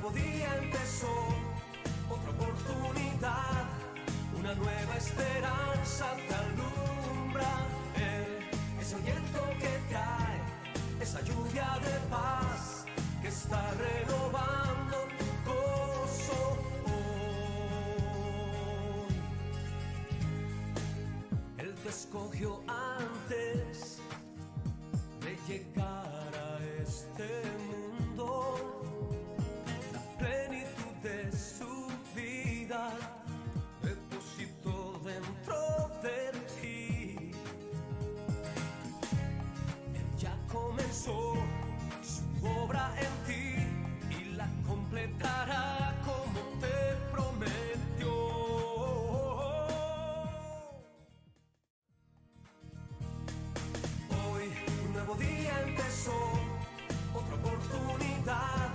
nuevo día empezó, otra oportunidad, una nueva esperanza te alumbra. Él es el viento que trae esa lluvia de paz que está renovando tu gozo hoy. Él te escogió antes de llegar a este mundo, la plenitud de su vida depositó dentro de ti. Él ya comenzó su obra en ti y la completará como te prometió. Hoy un nuevo día empezó, otra oportunidad,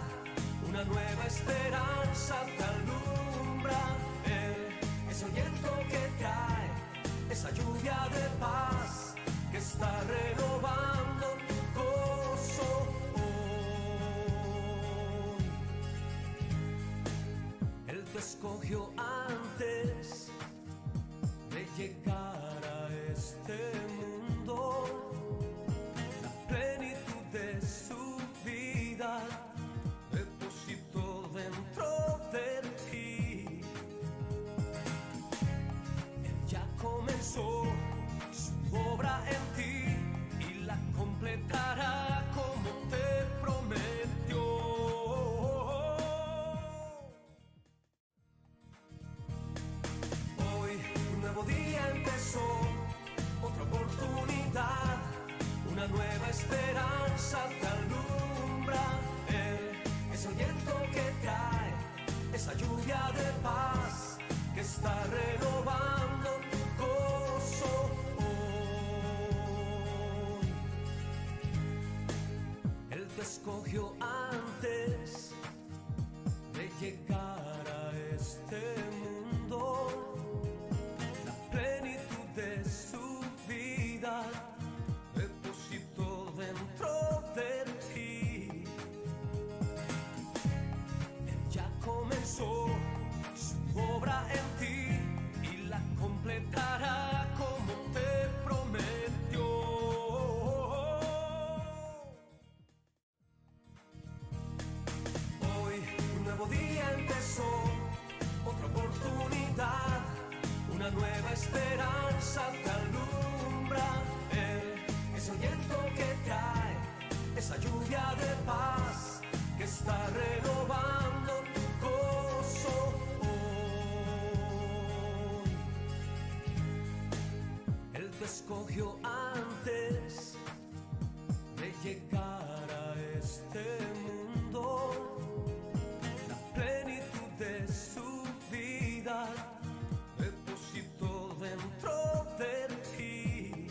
una nueva esperanza te alumbra. Él es el viento que trae esa lluvia de paz que está renovando tu gozo hoy. Él te escogió antes de llegar a este mundo, la plenitud de su vida depositó dentro de ti. Él ya comenzó su obra en ti y la completará como te prometió. Hoy un nuevo día empezó, otra oportunidad, una nueva esperanza te alumbra. Él es el viento que trae esa lluvia de paz que está renovando tu gozo hoy. Él te escogió antes de llegar a este mundo, la plenitud de su vida depositó dentro de ti. Él ya comenzó su obra en ti y la completará como te prometió. Hoy un nuevo día empezó, otra oportunidad, una nueva esperanza te alumbra. Él es el viento que trae esa lluvia de paz que está renovando tu gozo hoy. Él te escogió antes de llegar a este mundo, la plenitud de su vida depositó dentro de ti.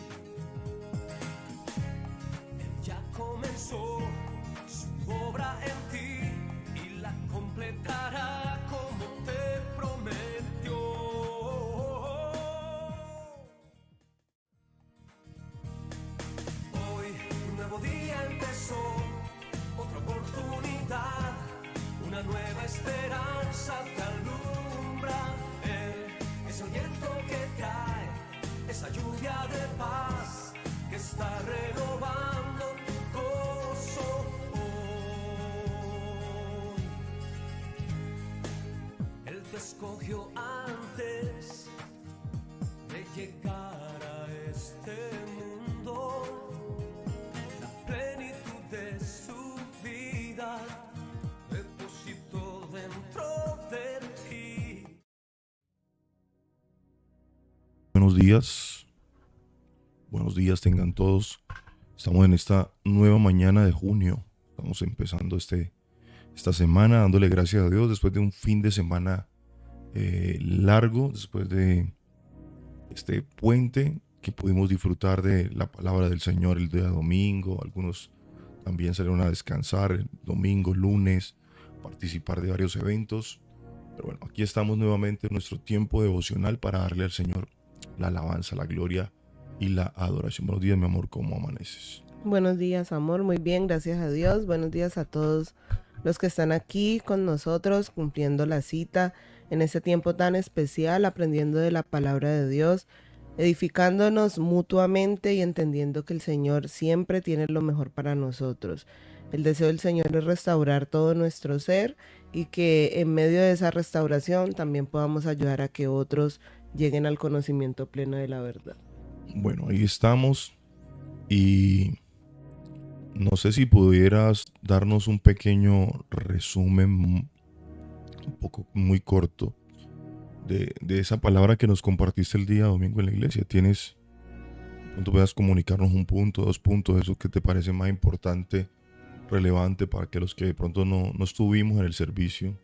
Él ya comenzó su obra en ti y la completará como te prometió. Hoy un nuevo día empezó, otra oportunidad, una nueva esperanza te alumbra. Él es el viento que trae esa lluvia de paz que está renovando tu gozo hoy. Él te escogió antes de llegar a este mundo, la plenitud de su vida depositó dentro de ti. Buenos días tengan todos. Estamos en esta nueva mañana de junio. Estamos empezando esta semana dándole gracias a Dios después de un fin de semana largo, después de este puente que pudimos disfrutar de la palabra del Señor el día domingo. Algunos también salieron a descansar el domingo, lunes, participar de varios eventos. Pero bueno, aquí estamos nuevamente en nuestro tiempo devocional para darle al Señor la alabanza, la gloria y la adoración. Buenos días, mi amor, ¿cómo amaneces? Buenos días, amor, muy bien, gracias a Dios. Buenos días a todos los que están aquí con nosotros cumpliendo la cita en este tiempo tan especial, aprendiendo de la palabra de Dios, edificándonos mutuamente y entendiendo que el Señor siempre tiene lo mejor para nosotros. El deseo del Señor es restaurar todo nuestro ser y que en medio de esa restauración también podamos ayudar a que otros lleguen al conocimiento pleno de la verdad. Bueno, ahí estamos y no sé si pudieras darnos un pequeño resumen, un poco muy corto, de esa palabra que nos compartiste el día domingo en la iglesia. ¿Tienes, de pronto puedas comunicarnos un punto, 2 puntos, eso que te parece más importante, relevante para que los que de pronto no estuvimos en el servicio,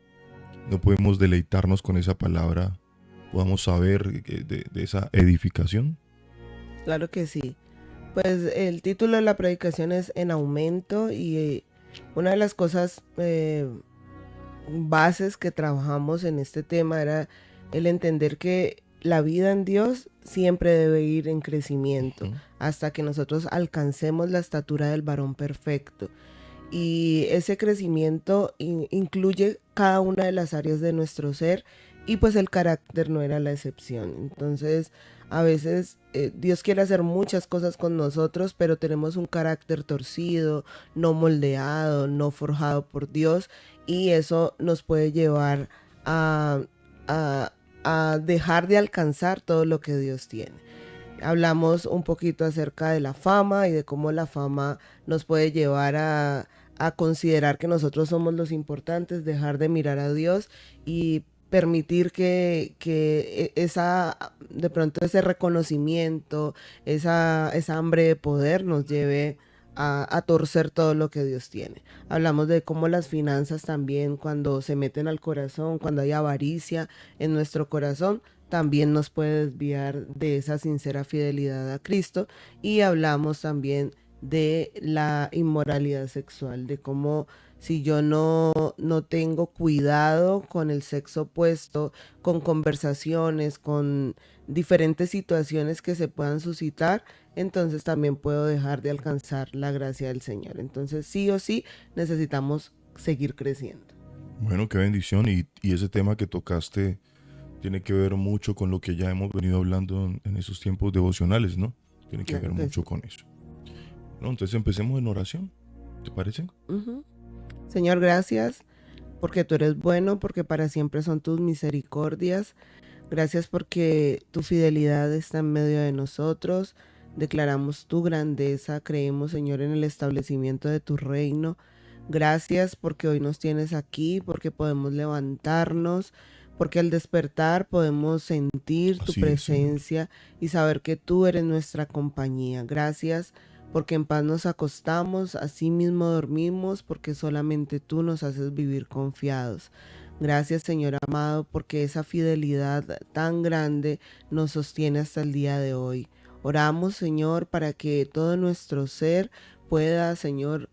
no podemos deleitarnos con esa palabra, podamos saber de esa edificación? Claro que sí. Pues el título de la predicación es En Aumento y una de las cosas bases que trabajamos en este tema era el entender que la vida en Dios siempre debe ir en crecimiento hasta que nosotros alcancemos la estatura del varón perfecto. Y ese crecimiento incluye cada una de las áreas de nuestro ser y pues el carácter no era la excepción. Entonces, a veces Dios quiere hacer muchas cosas con nosotros, pero tenemos un carácter torcido, no moldeado, no forjado por Dios, y eso nos puede llevar a, a dejar de alcanzar todo lo que Dios tiene. Hablamos un poquito acerca de la fama y de cómo la fama nos puede llevar a considerar que nosotros somos los importantes, dejar de mirar a Dios y permitir que de pronto ese reconocimiento, esa hambre de poder nos lleve a torcer todo lo que Dios tiene. Hablamos de cómo las finanzas también, cuando se meten al corazón, cuando hay avaricia en nuestro corazón, también nos puede desviar de esa sincera fidelidad a Cristo. Y hablamos también de la inmoralidad sexual, de cómo si yo no tengo cuidado con el sexo opuesto, con conversaciones, con diferentes situaciones que se puedan suscitar, entonces también puedo dejar de alcanzar la gracia del Señor. Entonces sí o sí necesitamos seguir creciendo. Bueno, qué bendición. Y ese tema que tocaste tiene que ver mucho con lo que ya hemos venido hablando en esos tiempos devocionales, ¿no? Tiene que ver mucho con eso. Bueno, entonces empecemos en oración, ¿te parece? Señor, gracias porque tú eres bueno, porque para siempre son tus misericordias. Gracias porque tu fidelidad está en medio de nosotros. Declaramos tu grandeza, creemos, Señor, en el establecimiento de tu reino. Gracias porque hoy nos tienes aquí, porque podemos levantarnos, porque al despertar podemos sentir tu presencia y saber que tú eres nuestra compañía. Gracias porque en paz nos acostamos, así mismo dormimos, porque solamente tú nos haces vivir confiados. Gracias, Señor amado, porque esa fidelidad tan grande nos sostiene hasta el día de hoy. Oramos, Señor, para que todo nuestro ser pueda, Señor,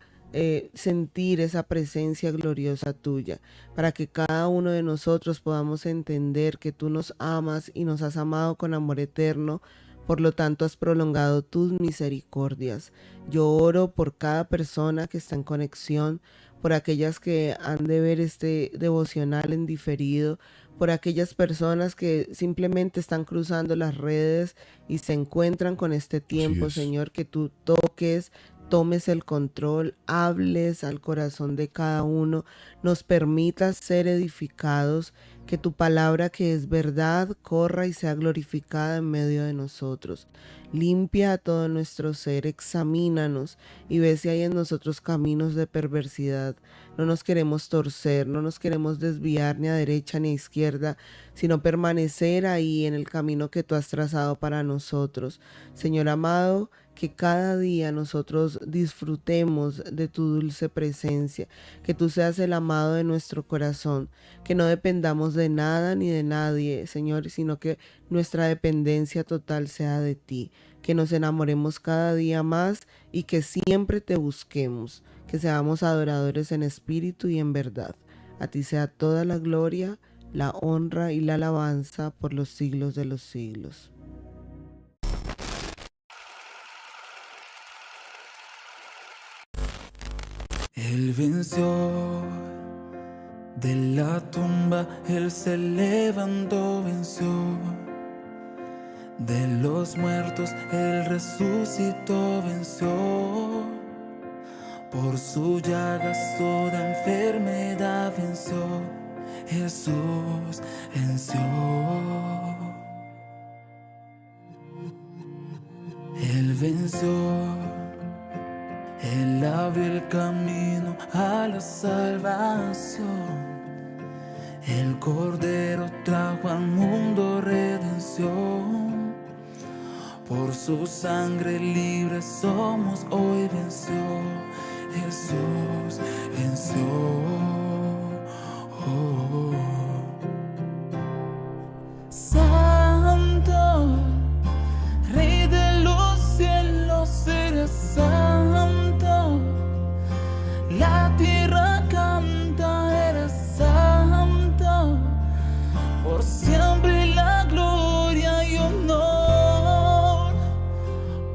sentir esa presencia gloriosa tuya, para que cada uno de nosotros podamos entender que tú nos amas y nos has amado con amor eterno. Por lo tanto, has prolongado tus misericordias. Yo oro por cada persona que está en conexión, por aquellas que han de ver este devocional en diferido, por aquellas personas que simplemente están cruzando las redes y se encuentran con este tiempo, Señor, que tú toques, tomes el control, hables al corazón de cada uno, nos permitas ser edificados, que tu palabra que es verdad corra y sea glorificada en medio de nosotros. Limpia a todo nuestro ser, examínanos y ve si hay en nosotros caminos de perversidad. No nos queremos torcer, no nos queremos desviar ni a derecha ni a izquierda, sino permanecer ahí en el camino que tú has trazado para nosotros. Señor amado, que cada día nosotros disfrutemos de tu dulce presencia, que tú seas el amado de nuestro corazón, que no dependamos de nada ni de nadie, Señor, sino que nuestra dependencia total sea de ti, que nos enamoremos cada día más y que siempre te busquemos, que seamos adoradores en espíritu y en verdad. A ti sea toda la gloria, la honra y la alabanza por los siglos de los siglos. Él venció De la tumba Él se levantó, venció. De los muertos Él resucitó, venció. Por su llagas toda enfermedad venció. Jesús venció. Él venció. Él abrió el camino a la salvación. El Cordero trajo al mundo redención. Por su sangre libres somos, hoy venció. Jesús venció. Oh. Santo, Rey de los cielos, eres santo. La tierra canta, eres santo. Por siempre la gloria y honor.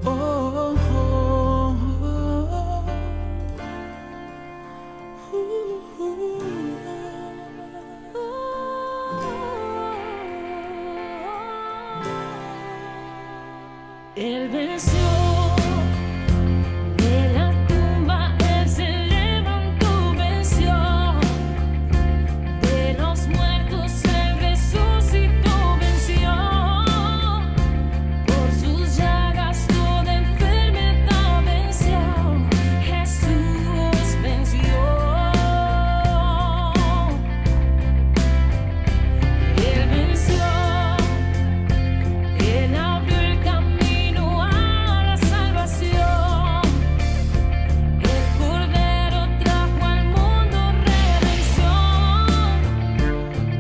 Oh, oh, oh. Él venció. De la tumba Él se levantó, venció. De los muertos Él resucitó, venció. Por sus llagas toda enfermedad venció. Jesús venció. Él venció. Él abrió el camino a la salvación. El Cordero trajo al mundo redención.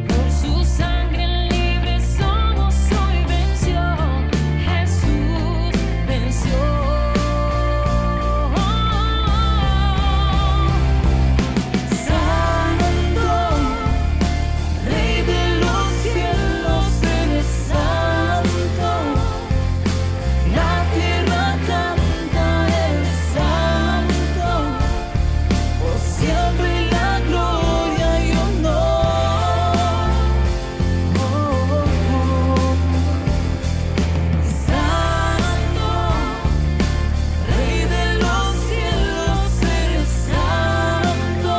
Por su sangre libres somos, hoy venció. Jesús venció. Santo, Rey de los cielos, eres santo. La tierra canta, eres santo. Por siempre la gloria y honor. Oh, oh, oh. Santo, Rey de los cielos, eres santo.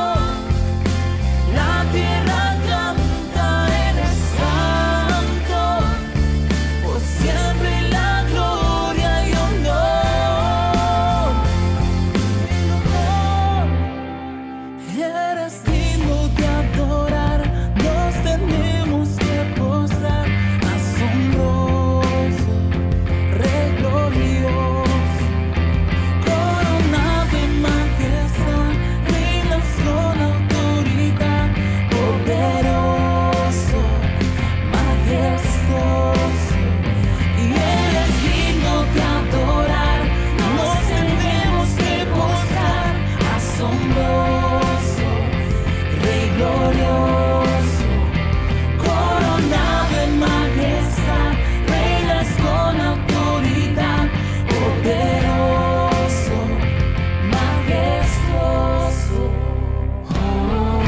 La tierra canta, eres santo. Por siempre la gloria y honor. Eres digno de adorar, nos tenemos que postrar. Asombroso, Rey glorioso, coronado en majestad, reinas con autoridad, poderoso, majestuoso. Y Él es digno de adorar, nos tenemos que postrar. Asombroso, Rey glorioso, coronado en majestad, reinas con autoridad, poderoso, majestuoso. Oh, oh,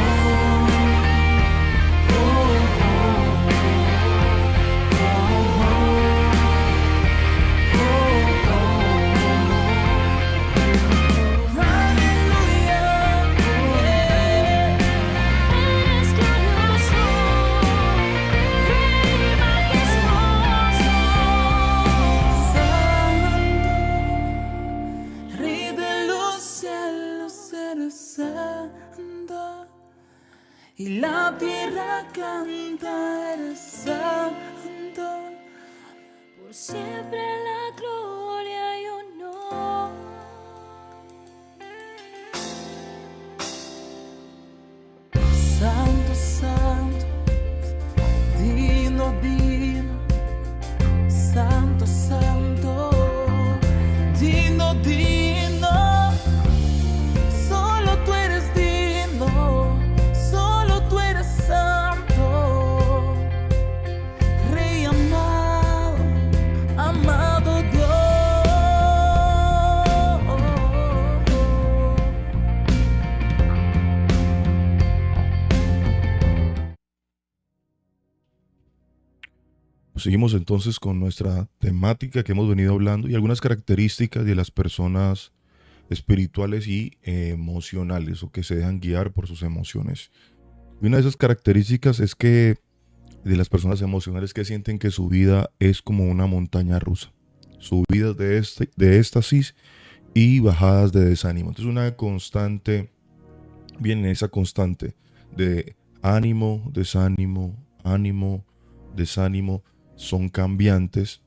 Eres glorioso, Rey majestuoso. Santo, Rey de los cielos, eres santo. Y la tierra canta, eres santo. Por siempre la gloria y honor. Santo, santo, digno, digno. Santo, santo, digno, digno. Solo tú eres digno, solo tú eres santo. Rey amado, amado Dios. seguimos entonces con nuestra temática que hemos venido hablando y algunas características de las personas espirituales y emocionales o que se dejan guiar por sus emociones. Y una de esas características es que de las personas emocionales que sienten que su vida es como una montaña rusa. Subidas de éxtasis y bajadas de desánimo. Entonces una constante, viene esa constante de ánimo, desánimo, ánimo, desánimo, son cambiantes.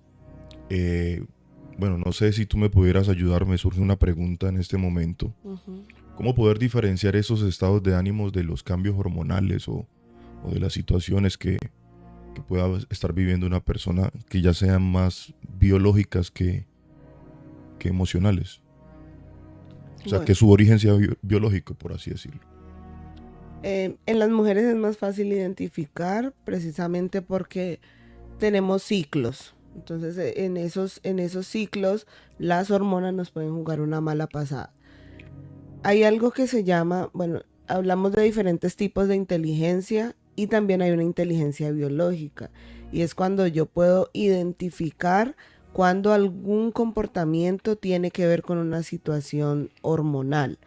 Bueno, no sé si tú me pudieras ayudar, me surge una pregunta en este momento. Ujú. ¿Cómo poder diferenciar esos estados de ánimos de los cambios hormonales o de las situaciones que pueda estar viviendo una persona que ya sean más biológicas que emocionales? O sea, Bueno, que su origen sea biológico, por así decirlo. en las mujeres es más fácil identificar precisamente porque tenemos ciclos. Entonces, en esos ciclos, las hormonas nos pueden jugar una mala pasada. Hay algo que se llama, bueno, hablamos de diferentes tipos de inteligencia y también hay una inteligencia biológica. Y es cuando yo puedo identificar cuando algún comportamiento tiene que ver con una situación hormonal.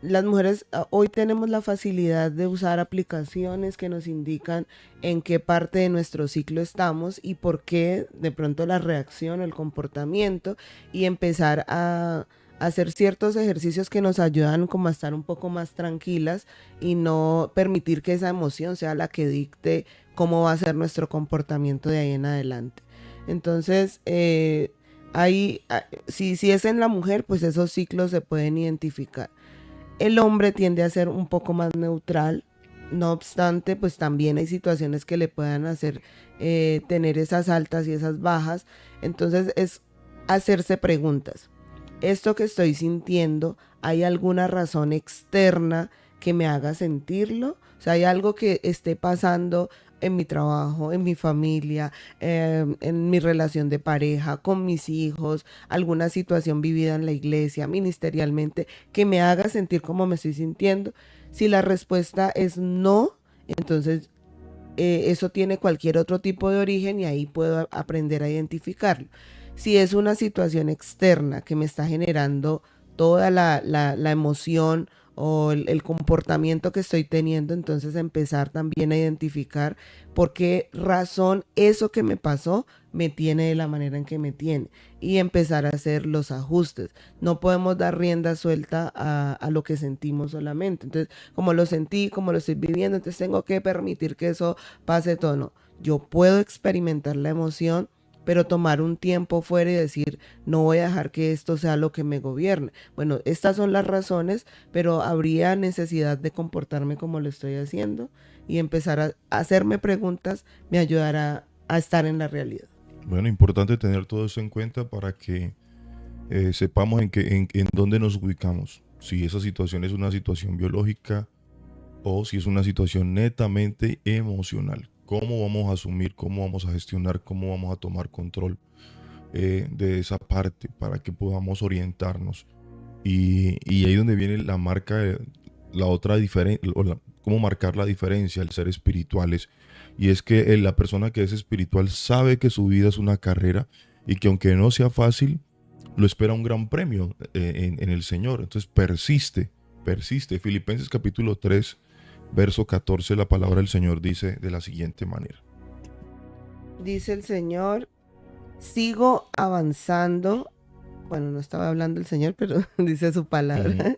Las mujeres hoy tenemos la facilidad de usar aplicaciones que nos indican en qué parte de nuestro ciclo estamos y por qué de pronto la reacción, el comportamiento, y empezar a hacer ciertos ejercicios que nos ayudan como a estar un poco más tranquilas y no permitir que esa emoción sea la que dicte cómo va a ser nuestro comportamiento de ahí en adelante. Entonces, si es en la mujer, pues esos ciclos se pueden identificar. El hombre tiende a ser un poco más neutral, no obstante, pues también hay situaciones que le puedan hacer tener esas altas y esas bajas. Entonces es hacerse preguntas. ¿Esto que estoy sintiendo, hay alguna razón externa que me haga sentirlo? O sea, ¿hay algo que esté pasando en mi trabajo, en mi familia, en mi relación de pareja, con mis hijos, alguna situación vivida en la iglesia, ministerialmente, que me haga sentir como me estoy sintiendo? Si la respuesta es no, entonces eso tiene cualquier otro tipo de origen y ahí puedo aprender a identificarlo. Si es una situación externa que me está generando toda la emoción o el comportamiento que estoy teniendo, entonces empezar también a identificar por qué razón eso que me pasó me tiene de la manera en que me tiene y empezar a hacer los ajustes. No podemos dar rienda suelta a lo que sentimos solamente. Entonces, como lo sentí, como lo estoy viviendo, entonces tengo que permitir que eso pase todo. No, yo puedo experimentar la emoción, pero tomar un tiempo fuera y decir, no voy a dejar que esto sea lo que me gobierne. Bueno, estas son las razones, pero habría necesidad de comportarme como lo estoy haciendo y empezar a hacerme preguntas me ayudará a estar en la realidad. Bueno, importante tener todo eso en cuenta para que sepamos en dónde nos ubicamos. Si esa situación es una situación biológica o si es una situación netamente emocional. ¿Cómo vamos a asumir, cómo vamos a gestionar, cómo vamos a tomar control de esa parte para que podamos orientarnos? Y ahí donde viene la marca, la otra diferencia, cómo marcar la diferencia al ser espirituales. Y es que la persona que es espiritual sabe que su vida es una carrera y que aunque no sea fácil, lo espera un gran premio en el Señor. Entonces persiste. Filipenses capítulo 3, verso 14, la palabra del Señor dice de la siguiente manera. Dice el Señor, sigo avanzando. Bueno, no estaba hablando el Señor, pero dice su palabra.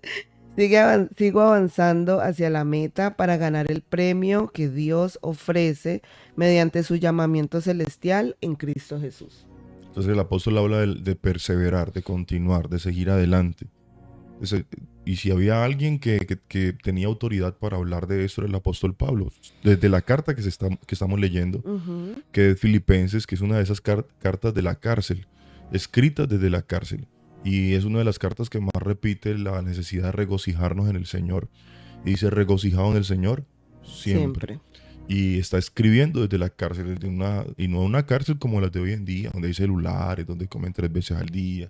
Sigo avanzando hacia la meta para ganar el premio que Dios ofrece mediante su llamamiento celestial en Cristo Jesús. Entonces el apóstol habla de perseverar, de continuar, de seguir adelante. Y si había alguien que tenía autoridad para hablar de eso, era el apóstol Pablo. Desde la carta que estamos leyendo, que es Filipenses, que es una de esas cartas de la cárcel, escritas desde la cárcel. Y es una de las cartas que más repite la necesidad de regocijarnos en el Señor. Y dice, regocijado en el Señor siempre. Y está escribiendo desde la cárcel, y no una cárcel como las de hoy en día, donde hay celulares, donde comen 3 veces al día,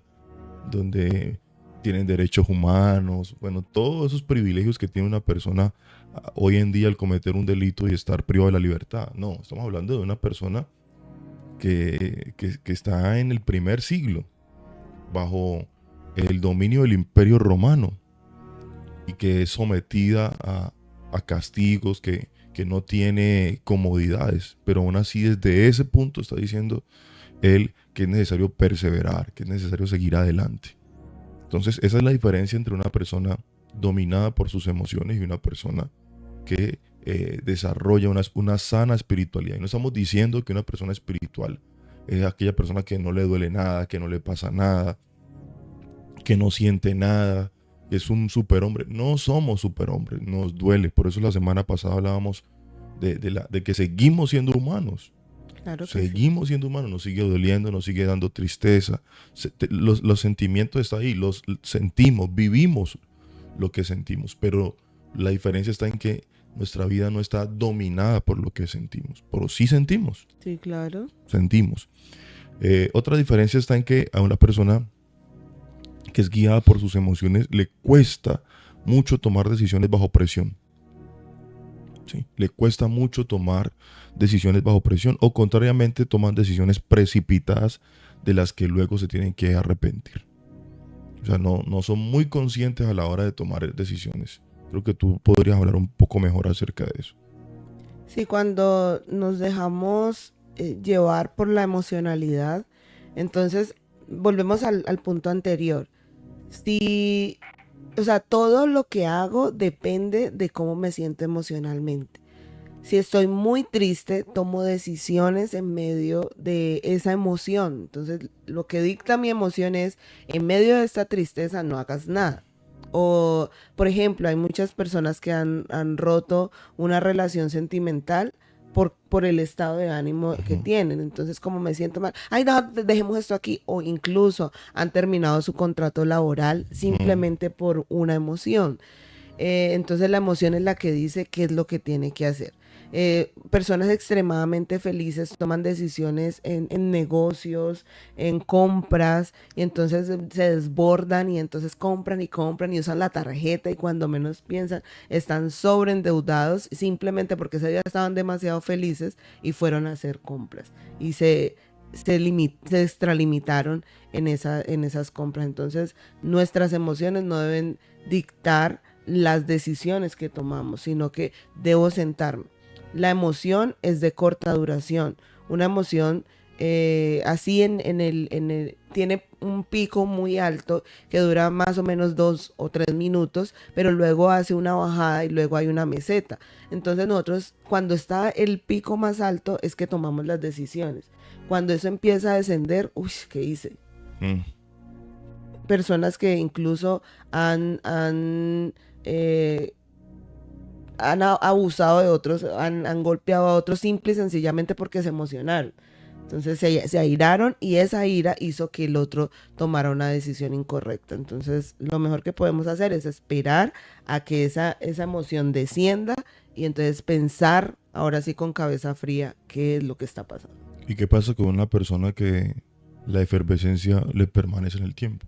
donde tienen derechos humanos, bueno, todos esos privilegios que tiene una persona hoy en día al cometer un delito y estar privado de la libertad. No, estamos hablando de una persona que está en el primer siglo, bajo el dominio del Imperio Romano, y que es sometida a castigos, que no tiene comodidades, pero aún así desde ese punto está diciendo él que es necesario perseverar, que es necesario seguir adelante. Entonces esa es la diferencia entre una persona dominada por sus emociones y una persona que desarrolla una sana espiritualidad. Y no estamos diciendo que una persona espiritual es aquella persona que no le duele nada, que no le pasa nada, que no siente nada, que es un superhombre. No somos superhombres, nos duele. Por eso la semana pasada hablábamos de que seguimos siendo humanos. Claro que Seguimos siendo humanos, nos sigue doliendo, nos sigue dando tristeza. Los sentimientos están ahí, los sentimos, vivimos lo que sentimos, pero la diferencia está en que nuestra vida no está dominada por lo que sentimos, pero sí sentimos, sí, claro. sentimos. Otra diferencia está en que a una persona que es guiada por sus emociones le cuesta mucho tomar decisiones bajo presión. ¿Sí? Le cuesta mucho tomar decisiones bajo presión, o contrariamente toman decisiones precipitadas de las que luego se tienen que arrepentir. O sea, no son muy conscientes a la hora de tomar decisiones. Creo que tú podrías hablar un poco mejor acerca de eso. Sí, cuando nos dejamos llevar por la emocionalidad, entonces volvemos al punto anterior. Si, o sea, todo lo que hago depende de cómo me siento emocionalmente. Si estoy muy triste, tomo decisiones en medio de esa emoción. Entonces, lo que dicta mi emoción es, en medio de esta tristeza no hagas nada. O, por ejemplo, hay muchas personas que han roto una relación sentimental por el estado de ánimo que tienen. Entonces, como me siento mal, ay, no, dejemos esto aquí. O incluso han terminado su contrato laboral simplemente por una emoción. Entonces, la emoción es la que dice qué es lo que tiene que hacer. Personas extremadamente felices toman decisiones en negocios, en compras, y entonces se desbordan y entonces compran y usan la tarjeta, y cuando menos piensan están sobreendeudados simplemente porque ese día estaban demasiado felices y fueron a hacer compras y se extralimitaron en esas compras. Entonces nuestras emociones no deben dictar las decisiones que tomamos, sino que debo sentarme. La emoción es de corta duración. Una emoción así tiene un pico muy alto que dura más o menos 2 o 3 minutos, pero luego hace una bajada y luego hay una meseta. Entonces nosotros, cuando está el pico más alto, es que tomamos las decisiones. Cuando eso empieza a descender, uy, ¿qué hice? Personas que incluso han abusado de otros, han golpeado a otros simple y sencillamente porque se emocionaron. Entonces se airaron y esa ira hizo que el otro tomara una decisión incorrecta. Entonces lo mejor que podemos hacer es esperar a que esa emoción descienda y entonces pensar ahora sí con cabeza fría qué es lo que está pasando. ¿Y qué pasa con una persona que la efervescencia le permanece en el tiempo?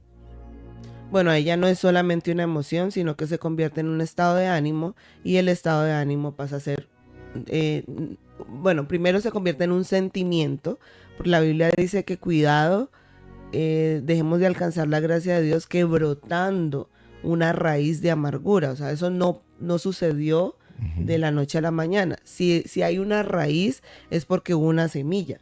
Bueno, ella no es solamente una emoción, sino que se convierte en un estado de ánimo, y el estado de ánimo pasa a ser, primero se convierte en un sentimiento, porque la Biblia dice que cuidado, dejemos de alcanzar la gracia de Dios que brotando una raíz de amargura. O sea, eso no sucedió de la noche a la mañana. Si hay una raíz es porque hubo una semilla.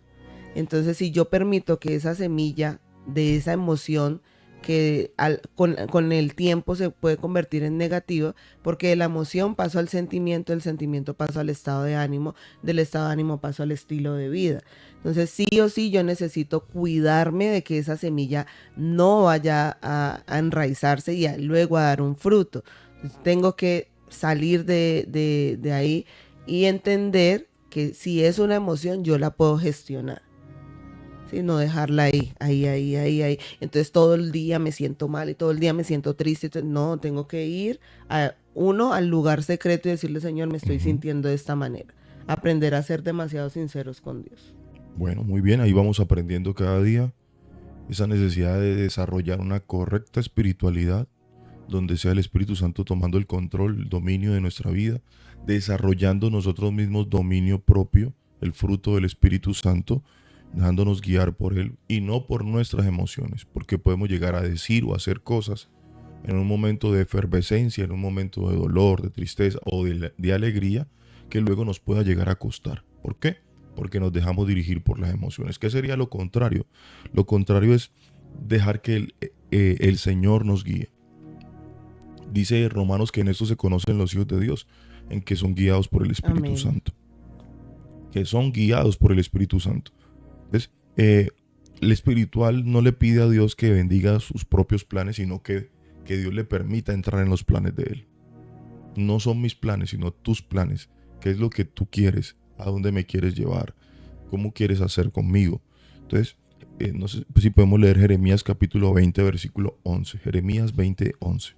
Entonces, si yo permito que esa semilla de esa emoción que con el tiempo se puede convertir en negativo, porque de la emoción pasó al sentimiento, del sentimiento pasó al estado de ánimo, del estado de ánimo pasó al estilo de vida. Entonces sí o sí yo necesito cuidarme de que esa semilla no vaya a enraizarse y luego a dar un fruto. Entonces, tengo que salir de ahí y entender que si es una emoción yo la puedo gestionar. ¿Sí? No dejarla ahí. Entonces todo el día me siento mal y todo el día me siento triste. Entonces, no, tengo que ir al lugar secreto y decirle, Señor, me estoy sintiendo de esta manera. Aprender a ser demasiado sinceros con Dios. Bueno, muy bien, ahí vamos aprendiendo cada día. esa necesidad de desarrollar una correcta espiritualidad, donde sea el Espíritu Santo tomando el control, el dominio de nuestra vida, desarrollando nosotros mismos dominio propio, el fruto del Espíritu Santo, dejándonos guiar por Él y no por nuestras emociones, porque podemos llegar a decir o hacer cosas en un momento de efervescencia, en un momento de dolor, de tristeza o de alegría, que luego nos pueda llegar a costar. ¿Por qué? Porque nos dejamos dirigir por las emociones. ¿Qué sería lo contrario? Lo contrario es dejar que el Señor nos guíe. Dice Romanos que en esto se conocen los hijos de Dios, en que son guiados por el Espíritu Amén. Santo. Que son guiados por el Espíritu Santo. Entonces, el espiritual no le pide a Dios que bendiga sus propios planes, sino que Dios le permita entrar en los planes de Él. No son mis planes, sino tus planes. ¿Qué es lo que tú quieres? ¿A dónde me quieres llevar? ¿Cómo quieres hacer conmigo? Entonces, no sé si podemos leer Jeremías capítulo 20, versículo 11. Jeremías 20, 11.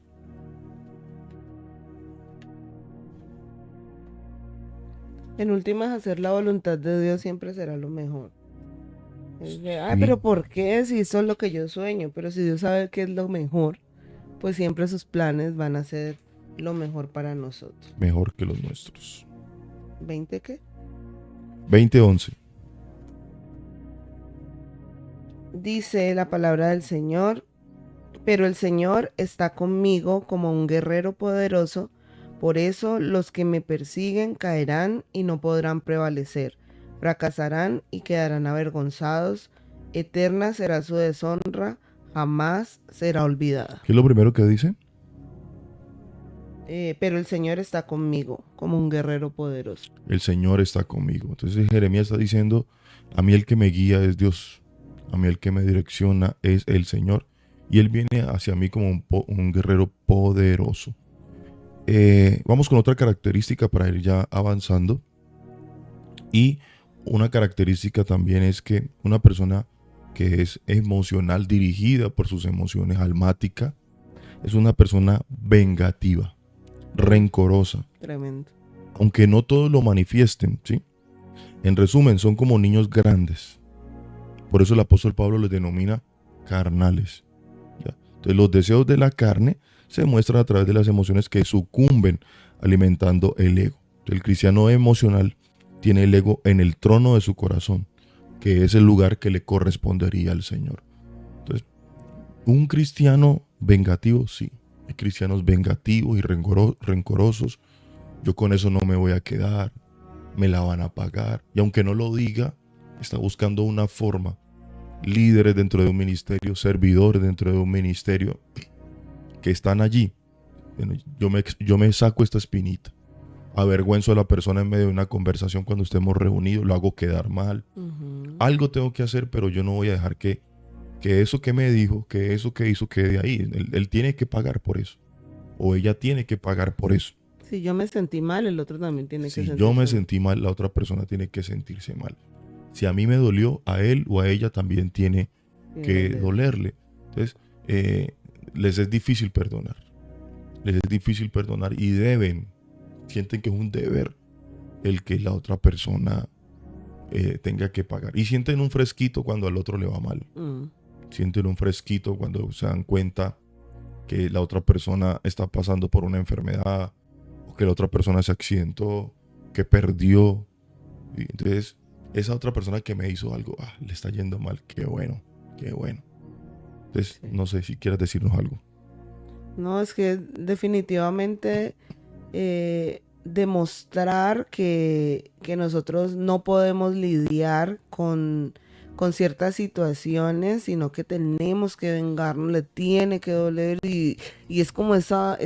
En últimas, hacer la voluntad de Dios siempre será lo mejor. Es de, Sí. pero ¿por qué? Si eso es lo que yo sueño. Pero si Dios sabe que es lo mejor, pues siempre sus planes van a ser lo mejor para nosotros. Mejor que los nuestros. ¿20 qué? 20, 11. Dice la palabra del Señor, pero el Señor está conmigo como un guerrero poderoso, por eso los que me persiguen caerán y no podrán prevalecer, fracasarán y quedarán avergonzados, eterna será su deshonra, jamás será olvidada. ¿Qué es lo primero que dice? Pero el Señor está conmigo como un guerrero poderoso. El Señor está conmigo. Entonces Jeremías está diciendo, a mí el que me guía es Dios. A mí el que me direcciona es el Señor. Y Él viene hacia mí como un guerrero poderoso. Vamos con otra característica para ir ya avanzando. Y una característica también es que una persona que es emocional, dirigida por sus emociones, almática, es una persona vengativa, rencorosa, Tremendo. aunque no todos lo manifiesten, ¿sí? En resumen, son como niños grandes. Por eso el apóstol Pablo les denomina carnales, ¿ya? Entonces los deseos de la carne se muestran a través de las emociones que sucumben alimentando el ego. Entonces, el cristiano emocional tiene el ego en el trono de su corazón, que es el lugar que le correspondería al Señor. Entonces, un cristiano vengativo, sí. Hay cristianos vengativos y rencorosos. Yo con eso no me voy a quedar. Me la van a pagar. Y aunque no lo diga, está buscando una forma. Líderes dentro de un ministerio, servidores dentro de un ministerio, que están allí. Yo me saco esta espinita. Avergüenzo a la persona en medio de una conversación cuando estemos reunidos. Lo hago quedar mal. Algo tengo que hacer, pero yo no voy a dejar que eso que me dijo, que eso que hizo quede ahí. Él tiene que pagar por eso. O ella tiene que pagar por eso. Si yo me sentí mal, el otro también tiene que Si sentirse yo me mal. sentí mal, la otra persona tiene que sentirse mal. Si a mí me dolió, a él o a ella también tiene que dolerle. Entonces, les es difícil perdonar. Les es difícil perdonar y sienten que es un deber el que la otra persona tenga que pagar. Y sienten un fresquito cuando al otro le va mal. Sienten un fresquito cuando se dan cuenta que la otra persona está pasando por una enfermedad, o que la otra persona se accidentó, que perdió. Y entonces, esa otra persona que me hizo algo, le está yendo mal. Qué bueno, qué bueno. Entonces, Sí. no sé si quieras decirnos algo. No, es que definitivamente demostrar que nosotros no podemos lidiar con ciertas situaciones, sino que tenemos que vengarnos, le tiene que doler y es como esa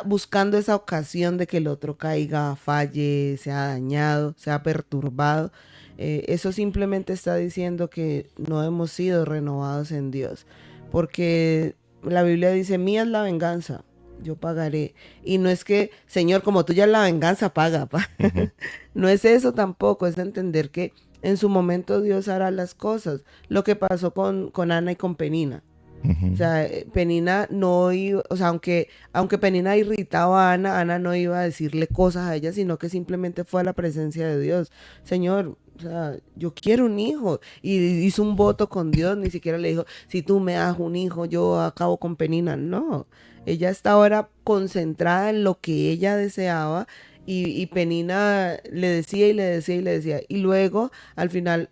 buscando esa ocasión de que el otro caiga, falle, sea dañado, sea perturbado. Eso simplemente está diciendo que no hemos sido renovados en Dios, porque la Biblia dice, mía es la venganza, yo pagaré. Y no es que, Señor, como tú ya la venganza, paga. Ujú. No es eso tampoco, es entender que en su momento Dios hará las cosas. Lo que pasó con Ana y con Penina. Ujú. O sea, Penina no iba, o sea, aunque Penina irritaba a Ana no iba a decirle cosas a ella, sino que simplemente fue a la presencia de Dios. Señor, o sea, yo quiero un hijo. Y hizo un voto con Dios, ni siquiera le dijo, si tú me das un hijo, yo acabo con Penina. No, ella está ahora concentrada en lo que ella deseaba y Penina le decía y le decía y le decía. Y luego, al final,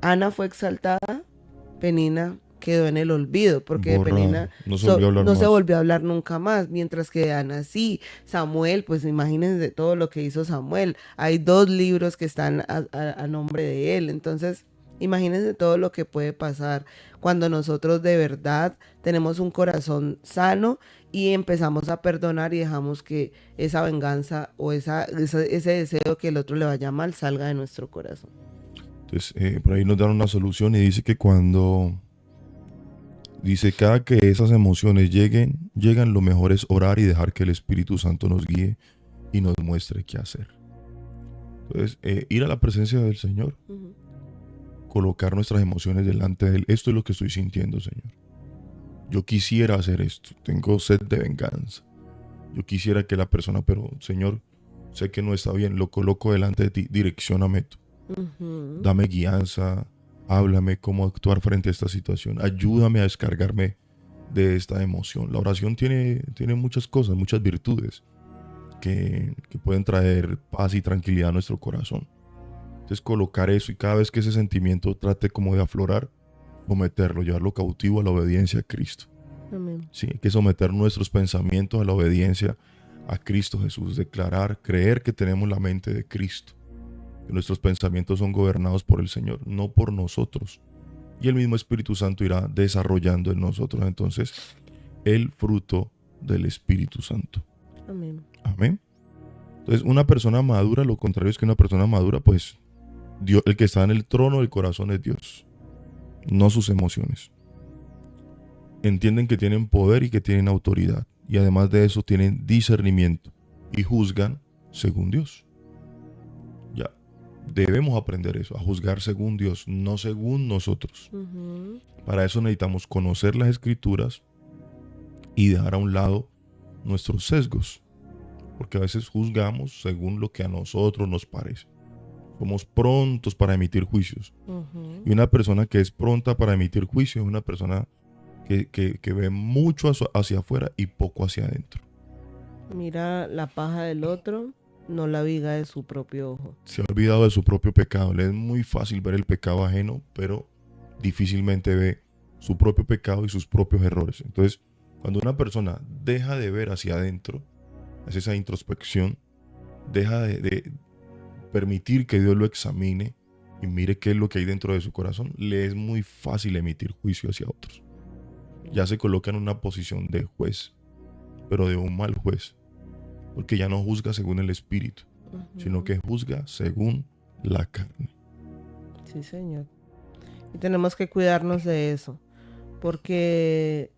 Ana fue exaltada, Penina quedó en el olvido, porque de Borrado. Penina No se volvió a hablar no se más. volvió a hablar nunca más, mientras que de Ana sí. Samuel, pues imagínense todo lo que hizo Samuel. Hay 2 libros que están a nombre de él, entonces imagínense todo lo que puede pasar cuando nosotros de verdad tenemos un corazón sano y empezamos a perdonar y dejamos que esa venganza o ese deseo que el otro le vaya mal salga de nuestro corazón. Entonces, por ahí nos dan una solución y dice que cada que esas emociones llegan, lo mejor es orar y dejar que el Espíritu Santo nos guíe y nos muestre qué hacer. Entonces, ir a la presencia del Señor, colocar nuestras emociones delante de Él. Esto es lo que estoy sintiendo, Señor. Yo quisiera hacer esto, tengo sed de venganza. Yo quisiera que la persona, pero Señor, sé que no está bien, lo coloco delante de ti, direccióname tú. Dame guianza, háblame cómo actuar frente a esta situación, ayúdame a descargarme de esta emoción. La oración tiene muchas cosas, muchas virtudes que pueden traer paz y tranquilidad a nuestro corazón. Entonces colocar eso y cada vez que ese sentimiento trate como de aflorar, someterlo, llevarlo cautivo a la obediencia a Cristo. Amén. Sí, hay que someter nuestros pensamientos a la obediencia a Cristo Jesús, declarar, creer que tenemos la mente de Cristo, que nuestros pensamientos son gobernados por el Señor, no por nosotros. Y el mismo Espíritu Santo irá desarrollando en nosotros entonces el fruto del Espíritu Santo. Amén. Amén. Entonces, una persona madura, lo contrario es que una persona madura, pues Dios, el que está en el trono del corazón es Dios, no sus emociones. Entienden que tienen poder y que tienen autoridad, y además de eso tienen discernimiento y juzgan según Dios. Ya, debemos aprender eso, a juzgar según Dios, no según nosotros. Para eso necesitamos conocer las Escrituras y dejar a un lado nuestros sesgos, porque a veces juzgamos según lo que a nosotros nos parece. Somos prontos para emitir juicios. Y una persona que es pronta para emitir juicios es una persona que ve mucho hacia afuera y poco hacia adentro. Mira la paja del otro, no la viga de su propio ojo. Se ha olvidado de su propio pecado. Le es muy fácil ver el pecado ajeno, pero difícilmente ve su propio pecado y sus propios errores. Entonces, cuando una persona deja de ver hacia adentro, hace esa introspección, deja de permitir que Dios lo examine y mire qué es lo que hay dentro de su corazón, le es muy fácil emitir juicio hacia otros. Ya se coloca en una posición de juez, pero de un mal juez, porque ya no juzga según el espíritu, sino que juzga según la carne. Sí, Señor. Y tenemos que cuidarnos de eso, porque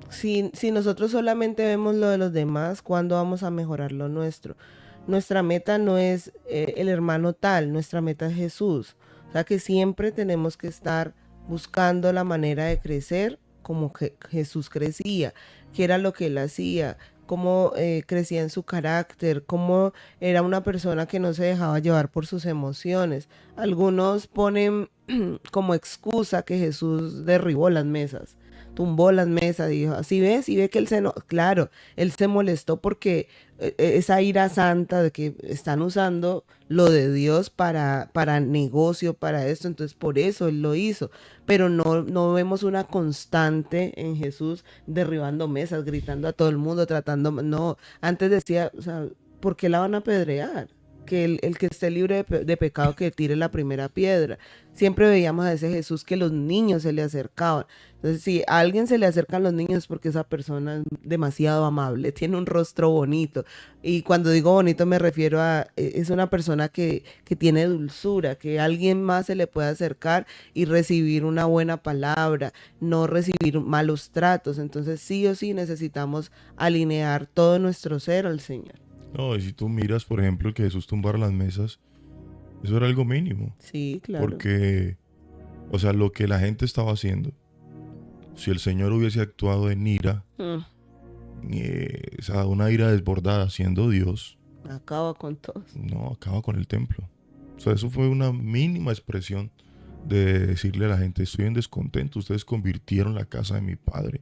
si nosotros solamente vemos lo de los demás, ¿cuándo vamos a mejorar lo nuestro? Nuestra meta no es el hermano tal, nuestra meta es Jesús. O sea que siempre tenemos que estar buscando la manera de crecer como Jesús crecía, qué era lo que él hacía, cómo crecía en su carácter, cómo era una persona que no se dejaba llevar por sus emociones. Algunos ponen como excusa que Jesús derribó las mesas, tumbó las mesas, dijo, así ves, y ve que claro, él se molestó porque esa ira santa de que están usando lo de Dios para negocio, para esto, entonces por eso él lo hizo, pero no vemos una constante en Jesús derribando mesas, gritando a todo el mundo, no, antes decía, o sea, ¿por qué la van a apedrear? Que el que esté libre de pecado que tire la primera piedra. Siempre veíamos a ese Jesús que los niños se le acercaban. Entonces, si a alguien se le acercan los niños es porque esa persona es demasiado amable, tiene un rostro bonito. Y cuando digo bonito me refiero a, es una persona que tiene dulzura, que alguien más se le puede acercar y recibir una buena palabra, no recibir malos tratos. Entonces, sí o sí necesitamos alinear todo nuestro ser al Señor. No, y si tú miras, por ejemplo, que Jesús tumbara las mesas, eso era algo mínimo. Sí, claro. Porque, o sea, lo que la gente estaba haciendo, si el Señor hubiese actuado en ira, o sea, una ira desbordada siendo Dios, Acaba con todos. no, acaba con el templo. O sea, eso fue una mínima expresión de decirle a la gente, estoy en descontento, ustedes convirtieron la casa de mi padre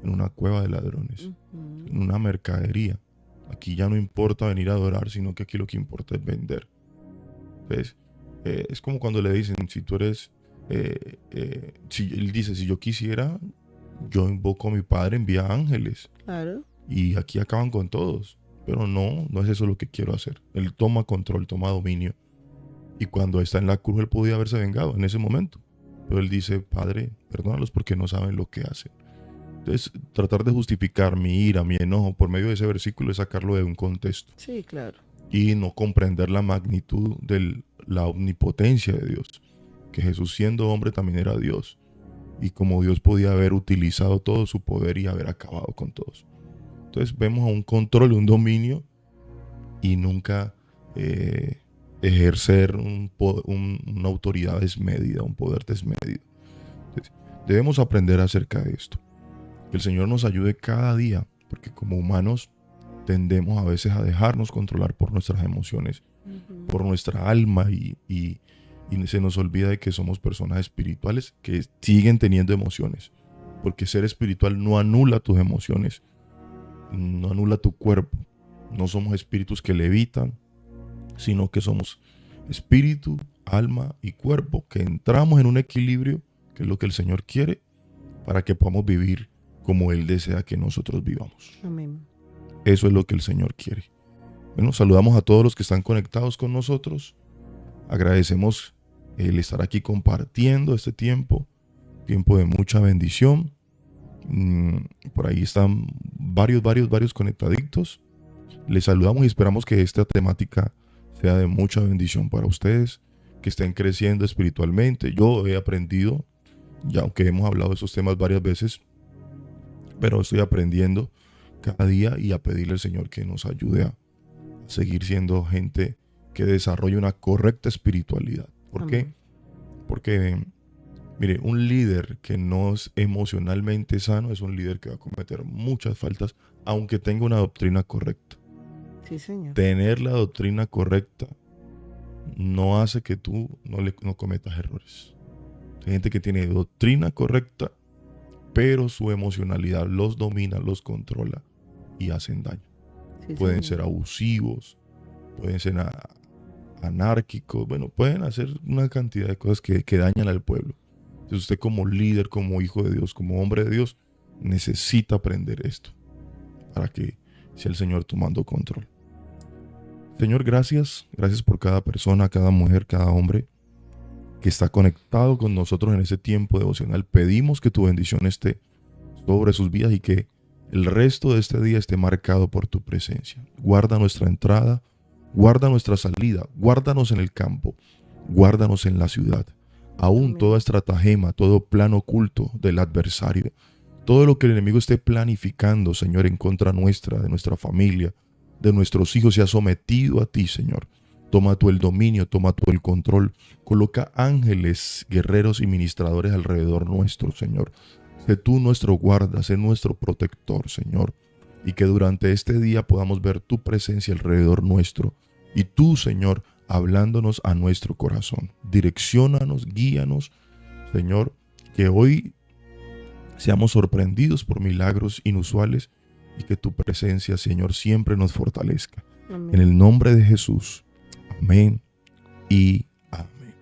en una cueva de ladrones, en una mercadería. Aquí ya no importa venir a adorar, sino que aquí lo que importa es vender. Entonces, es como cuando le dicen, si tú eres, si él dice, si yo quisiera, yo invoco a mi padre, envía ángeles. Claro. Y aquí acaban con todos. Pero no es eso lo que quiero hacer. Él toma control, toma dominio. Y cuando está en la cruz, él podía haberse vengado en ese momento. Pero él dice, Padre, perdónalos porque no saben lo que hacen. Entonces, tratar de justificar mi ira, mi enojo por medio de ese versículo es sacarlo de un contexto. Sí, claro. Y no comprender la magnitud de la omnipotencia de Dios. Que Jesús, siendo hombre, también era Dios. Y como Dios podía haber utilizado todo su poder y haber acabado con todos. Entonces vemos a un control, un dominio, y nunca ejercer una autoridad desmedida, un poder desmedido. Entonces, debemos aprender acerca de esto. Que el Señor nos ayude cada día, porque como humanos tendemos a veces a dejarnos controlar por nuestras emociones, por nuestra alma, y se nos olvida de que somos personas espirituales que siguen teniendo emociones. Porque ser espiritual no anula tus emociones, no anula tu cuerpo. No somos espíritus que levitan, sino que somos espíritu, alma y cuerpo, que entramos en un equilibrio, que es lo que el Señor quiere, para que podamos vivir como Él desea que nosotros vivamos. Amén. Eso es lo que el Señor quiere. Bueno, saludamos a todos los que están conectados con nosotros. Agradecemos el estar aquí compartiendo este tiempo de mucha bendición. Por ahí están varios conectaditos. Les saludamos y esperamos que esta temática sea de mucha bendición para ustedes, que estén creciendo espiritualmente. Yo he aprendido, ya aunque hemos hablado de esos temas varias veces, pero estoy aprendiendo cada día y a pedirle al Señor que nos ayude a seguir siendo gente que desarrolle una correcta espiritualidad. ¿Por qué? Porque, mire, un líder que no es emocionalmente sano es un líder que va a cometer muchas faltas, aunque tenga una doctrina correcta. Sí, Señor. Tener la doctrina correcta no hace que tú no cometas errores. Hay gente que tiene doctrina correcta, pero su emocionalidad los domina, los controla y hacen daño. Sí, Pueden Señor. ser abusivos, pueden ser anárquicos, bueno, pueden hacer una cantidad de cosas que dañan al pueblo. Entonces usted como líder, como hijo de Dios, como hombre de Dios, necesita aprender esto para que sea el Señor tomando control. Señor, gracias por cada persona, cada mujer, cada hombre que está conectado con nosotros en ese tiempo devocional. Pedimos que tu bendición esté sobre sus vidas y que el resto de este día esté marcado por tu presencia. Guarda nuestra entrada, guarda nuestra salida, guárdanos en el campo, guárdanos en la ciudad. Aún Amén. toda estratagema, todo plan oculto del adversario, todo lo que el enemigo esté planificando, Señor, en contra nuestra, de nuestra familia, de nuestros hijos, se ha sometido a ti, Señor. Toma tú el dominio, toma tú el control. Coloca ángeles, guerreros y ministradores alrededor nuestro, Señor. Sé tú nuestro guarda, sé nuestro protector, Señor. Y que durante este día podamos ver tu presencia alrededor nuestro. Y tú, Señor, hablándonos a nuestro corazón. Direcciónanos, guíanos, Señor. Que hoy seamos sorprendidos por milagros inusuales y que tu presencia, Señor, siempre nos fortalezca. Amén. En el nombre de Jesús. Amén y amén.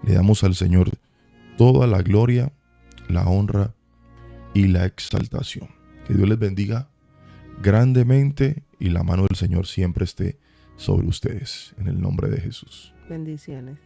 Le damos al Señor toda la gloria, la honra y la exaltación. Que Dios les bendiga grandemente y la mano del Señor siempre esté sobre ustedes. En el nombre de Jesús. Bendiciones.